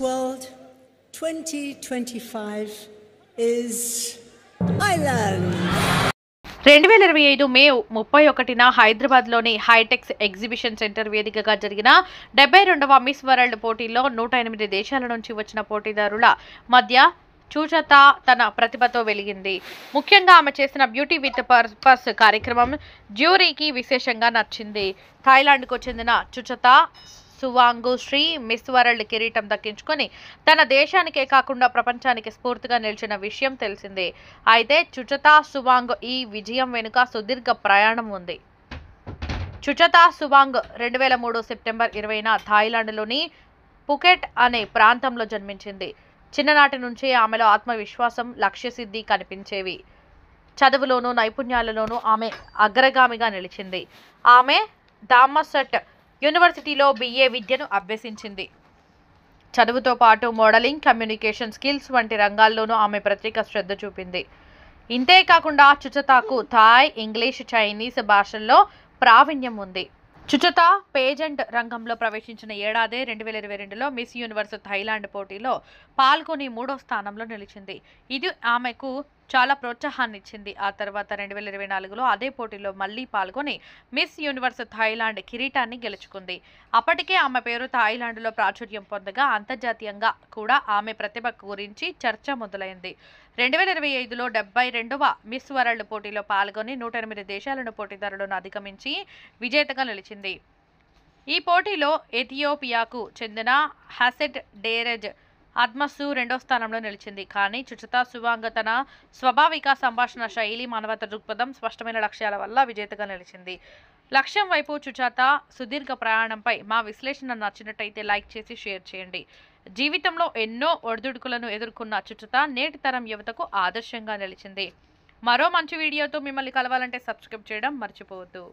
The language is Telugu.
World 2025 is Thailand. 2025 మే 31న హైదరాబాద్లోని హైటెక్స్ ఎగ్జిబిషన్ సెంటర్ వేదికగా జరిగిన 72వ మిస్ వరల్డ్ పోటీల్లో 108 దేశాల నుంచి వచ్చిన పోటీదారుల మధ్య చుచత తన ప్రతిభతో వెలిగింది. ముఖ్యంగా ఆమె చేసిన బ్యూటీ విత్ పర్పస్ కార్యక్రమం జ్యూరీకి విశేషంగా నచ్చింది. థాయిలాండ్కు చెందిన చుచత సువాంగు శ్రీ మిస్ వరల్డ్ కిరీటం దక్కించుకొని తన దేశానికే కాకుండా ప్రపంచానికి స్ఫూర్తిగా నిలిచిన విషయం తెలిసిందే. అయితే చుచత సువాంగ్ ఈ విజయం వెనుక సుదీర్ఘ ప్రయాణం ఉంది. చుచత సువాంగ్ 2003 సెప్టెంబర్ 20న థాయిలాండ్లోని పుకెట్ అనే ప్రాంతంలో జన్మించింది. చిన్ననాటి నుంచి ఆమెలో ఆత్మవిశ్వాసం, లక్ష్యసిద్ధి కనిపించేవి. చదువులోనూ నైపుణ్యాలలోనూ ఆమె అగ్రగామిగా నిలిచింది. ఆమె థామసట్ యూనివర్సిటీలో BA విద్యను అభ్యసించింది. చదువుతో పాటు మోడలింగ్, కమ్యూనికేషన్ స్కిల్స్ వంటి రంగాల్లోనూ ఆమె ప్రత్యేక శ్రద్ధ చూపింది. ఇంతేకాకుండా చుచతకు థాయ్, ఇంగ్లీష్, చైనీస్ భాషల్లో ప్రావీణ్యం ఉంది. చుచత పేజెంట్ రంగంలో ప్రవేశించిన ఏడాదే 2022లో మిస్ యూనివర్స్ థాయిలాండ్ పోటీలో పాల్గొని 3వ స్థానంలో నిలిచింది. ఇది ఆమెకు చాలా ప్రోత్సాహాన్ని ఇచ్చింది. ఆ తర్వాత 2024లో అదే పోటీలో మళ్లీ పాల్గొని మిస్ యూనివర్స్ థాయిలాండ్ కిరీటాన్ని గెలుచుకుంది. అప్పటికే ఆమె పేరు థాయిలాండ్లో ప్రాచుర్యం పొందగా అంతర్జాతీయంగా కూడా ఆమె ప్రతిభ గురించి చర్చ మొదలైంది. 2025లో 72వ మిస్ వరల్డ్ పోటీలో పాల్గొని 108 దేశాలను పోటీదారులను అధిగమించి విజేతగా నిలిచింది. ఈ పోటీలో ఎథియోపియాకు చెందిన హసెట్ డేరెజ్ అద్మసు 2వ స్థానంలో నిలిచింది. కానీ చుచత సువాంగ్ తన స్వాభావిక సంభాషణ శైలి, మానవత దృక్పథం, స్పష్టమైన లక్ష్యాల వల్ల విజేతగా నిలిచింది. లక్ష్యం వైపు చుచత సుదీర్ఘ ప్రయాణంపై మా విశ్లేషణ నచ్చినట్టయితే లైక్ చేసి షేర్ చేయండి. జీవితంలో ఎన్నో ఒడిదుడుకులను ఎదుర్కొన్న చుచత నేటి తరం యువతకు ఆదర్శంగా నిలిచింది. మరో మంచి వీడియోతో మిమ్మల్ని కలవాలంటే సబ్స్క్రైబ్ చేయడం మర్చిపోవద్దు.